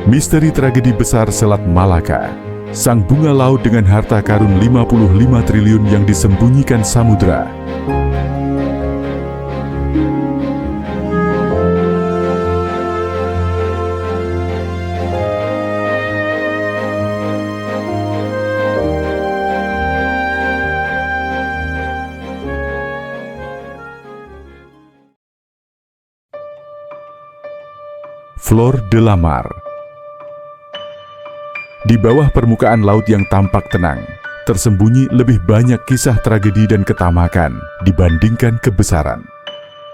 Misteri tragedi besar Selat Malaka. Sang bunga laut dengan harta karun 55 triliun yang disembunyikan samudra. Flor de la Mar. Di bawah permukaan laut yang tampak tenang, tersembunyi lebih banyak kisah tragedi dan ketamakan dibandingkan kebesaran.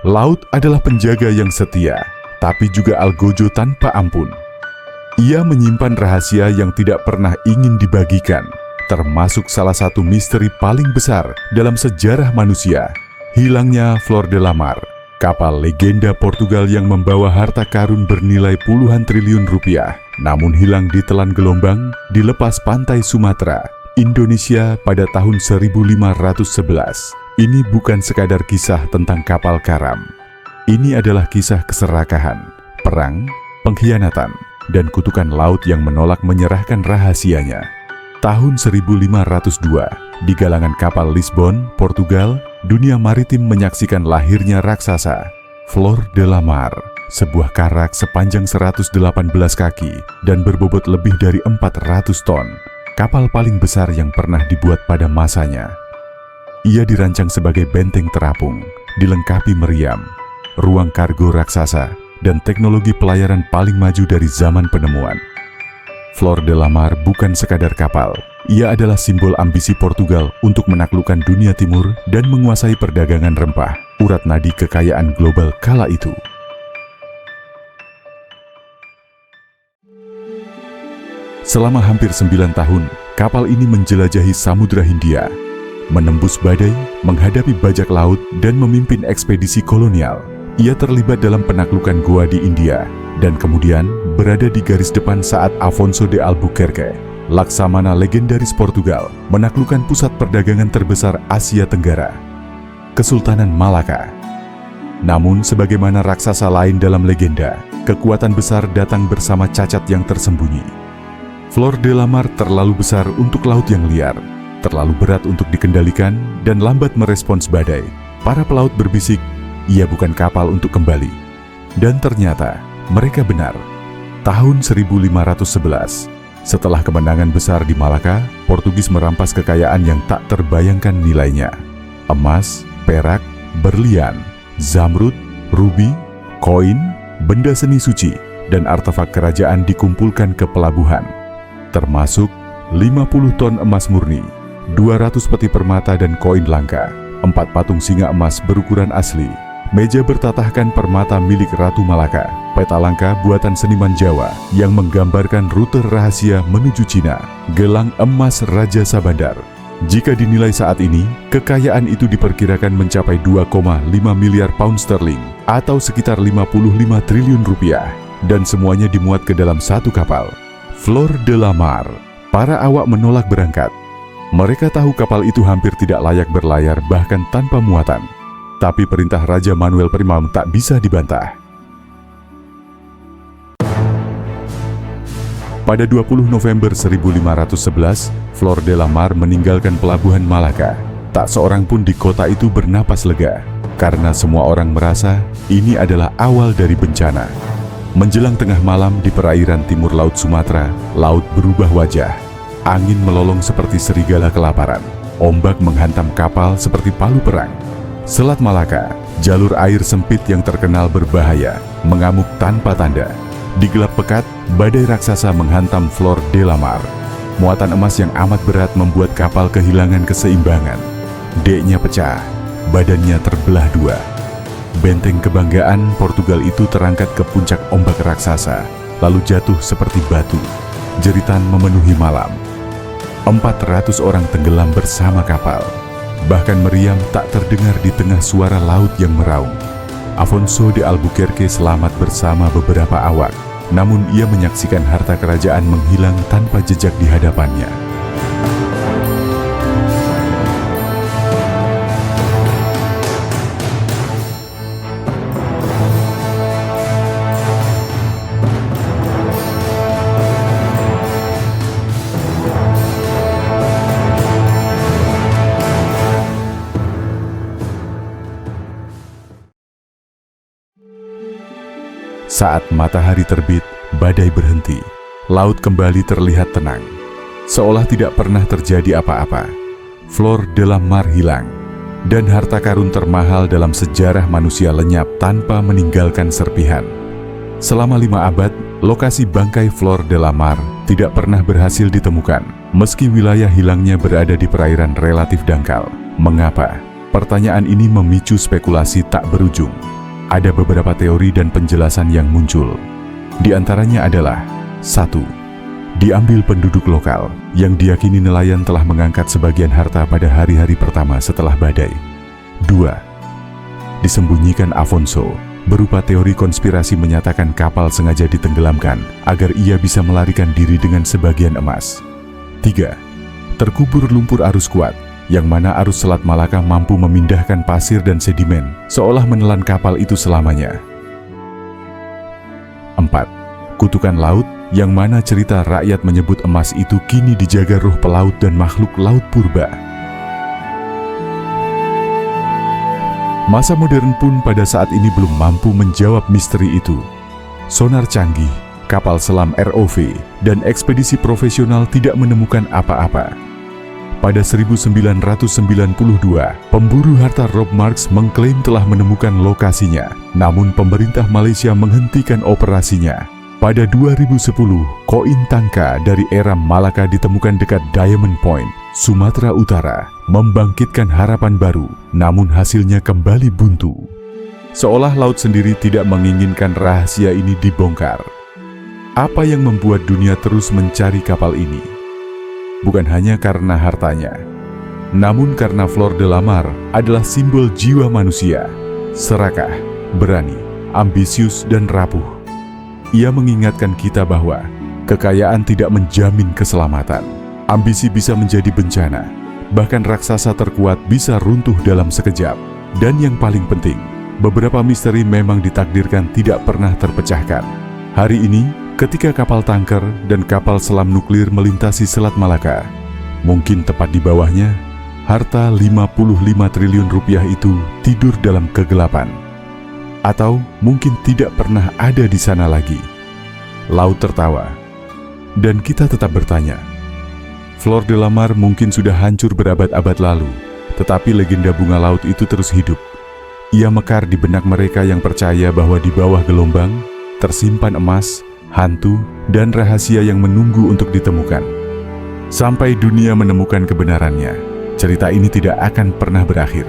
Laut adalah penjaga yang setia, tapi juga algojo tanpa ampun. Ia menyimpan rahasia yang tidak pernah ingin dibagikan, termasuk salah satu misteri paling besar dalam sejarah manusia, hilangnya Flor de la Mar, kapal legenda Portugal yang membawa harta karun bernilai puluhan triliun rupiah, namun hilang ditelan gelombang di lepas pantai Sumatera, Indonesia pada tahun 1511. Ini bukan sekadar kisah tentang kapal karam. Ini adalah kisah keserakahan, perang, pengkhianatan, dan kutukan laut yang menolak menyerahkan rahasianya. Tahun 1502, di galangan kapal Lisbon, Portugal, dunia maritim menyaksikan lahirnya raksasa, Flor de la Mar, sebuah karak sepanjang 118 kaki dan berbobot lebih dari 400 ton, kapal paling besar yang pernah dibuat pada masanya. Ia dirancang sebagai benteng terapung, dilengkapi meriam, ruang kargo raksasa, dan teknologi pelayaran paling maju dari zaman penemuan. Flor de la Mar bukan sekadar kapal, ia adalah simbol ambisi Portugal untuk menaklukkan dunia timur dan menguasai perdagangan rempah, urat nadi kekayaan global kala itu. Selama hampir 9 tahun, kapal ini menjelajahi Samudra Hindia, menembus badai, menghadapi bajak laut, dan memimpin ekspedisi kolonial. Ia terlibat dalam penaklukan Goa di India, dan kemudian berada di garis depan saat Afonso de Albuquerque, laksamana legendaris Portugal, menaklukkan pusat perdagangan terbesar Asia Tenggara, Kesultanan Malaka. Namun, sebagaimana raksasa lain dalam legenda, kekuatan besar datang bersama cacat yang tersembunyi. Flor de la Mar terlalu besar untuk laut yang liar, terlalu berat untuk dikendalikan, dan lambat merespons badai. Para pelaut berbisik, ia bukan kapal untuk kembali. Dan ternyata, mereka benar. Tahun 1511, setelah kemenangan besar di Malaka, Portugis merampas kekayaan yang tak terbayangkan nilainya. Emas, perak, berlian, zamrud, rubi, koin, benda seni suci, dan artefak kerajaan dikumpulkan ke pelabuhan. Termasuk 50 ton emas murni, 200 peti permata dan koin langka, 4 patung singa emas berukuran asli, meja bertatahkan permata milik Ratu Malaka, peta langka buatan seniman Jawa yang menggambarkan rute rahasia menuju Cina, gelang emas Raja Sabandar. Jika dinilai saat ini, kekayaan itu diperkirakan mencapai 2,5 miliar pound sterling atau sekitar 55 triliun rupiah, dan semuanya dimuat ke dalam satu kapal, Flor de la Mar. Para awak menolak berangkat. Mereka tahu kapal itu hampir tidak layak berlayar bahkan tanpa muatan. Tapi perintah Raja Manuel I tak bisa dibantah. Pada 20 November 1511, Flor de la Mar meninggalkan pelabuhan Malaka. Tak seorang pun di kota itu bernapas lega, karena semua orang merasa ini adalah awal dari bencana. Menjelang tengah malam di perairan timur Laut Sumatera, laut berubah wajah. Angin melolong seperti serigala kelaparan. Ombak menghantam kapal seperti palu perang. Selat Malaka, jalur air sempit yang terkenal berbahaya, mengamuk tanpa tanda. Di gelap pekat, badai raksasa menghantam Flor de la Mar. Muatan emas yang amat berat membuat kapal kehilangan keseimbangan. Deknya pecah, badannya terbelah dua. Benteng kebanggaan Portugal itu terangkat ke puncak ombak raksasa, lalu jatuh seperti batu. Jeritan memenuhi malam. 400 orang tenggelam bersama kapal. Bahkan meriam tak terdengar di tengah suara laut yang meraung. Afonso de Albuquerque selamat bersama beberapa awak, namun ia menyaksikan harta kerajaan menghilang tanpa jejak di hadapannya. Saat matahari terbit, badai berhenti. Laut kembali terlihat tenang. Seolah tidak pernah terjadi apa-apa. Flor de la Mar hilang. Dan harta karun termahal dalam sejarah manusia lenyap tanpa meninggalkan serpihan. Selama 5 abad, lokasi bangkai Flor de la Mar tidak pernah berhasil ditemukan, meski wilayah hilangnya berada di perairan relatif dangkal. Mengapa? Pertanyaan ini memicu spekulasi tak berujung. Ada beberapa teori dan penjelasan yang muncul. Di antaranya adalah 1. Diambil penduduk lokal, yang diyakini nelayan telah mengangkat sebagian harta pada hari-hari pertama setelah badai. 2. Disembunyikan Afonso, berupa teori konspirasi menyatakan kapal sengaja ditenggelamkan agar ia bisa melarikan diri dengan sebagian emas. 3. Terkubur lumpur arus kuat, yang mana arus Selat Malaka mampu memindahkan pasir dan sedimen, seolah menelan kapal itu selamanya. 4. Kutukan laut, yang mana cerita rakyat menyebut emas itu kini dijaga roh pelaut dan makhluk laut purba. Masa modern pun pada saat ini belum mampu menjawab misteri itu. Sonar canggih, kapal selam ROV, dan ekspedisi profesional tidak menemukan apa-apa. Pada 1992, pemburu harta Rob Marks mengklaim telah menemukan lokasinya, namun pemerintah Malaysia menghentikan operasinya. Pada 2010, koin tangka dari era Malaka ditemukan dekat Diamond Point, Sumatera Utara, membangkitkan harapan baru, namun hasilnya kembali buntu. Seolah laut sendiri tidak menginginkan rahasia ini dibongkar. Apa yang membuat dunia terus mencari kapal ini? Bukan hanya karena hartanya, namun karena Flor de la Mar adalah simbol jiwa manusia, serakah, berani, ambisius, dan rapuh. Ia mengingatkan kita bahwa kekayaan tidak menjamin keselamatan. Ambisi bisa menjadi bencana, bahkan raksasa terkuat bisa runtuh dalam sekejap. Dan yang paling penting, beberapa misteri memang ditakdirkan tidak pernah terpecahkan. Hari ini, ketika kapal tanker dan kapal selam nuklir melintasi Selat Malaka, mungkin tepat di bawahnya, harta 55 triliun rupiah itu tidur dalam kegelapan. Atau mungkin tidak pernah ada di sana lagi. Laut tertawa, dan kita tetap bertanya. Flor de la Mar mungkin sudah hancur berabad-abad lalu, tetapi legenda bunga laut itu terus hidup. Ia mekar di benak mereka yang percaya bahwa di bawah gelombang tersimpan emas, hantu, dan rahasia yang menunggu untuk ditemukan. Sampai dunia menemukan kebenarannya, cerita ini tidak akan pernah berakhir.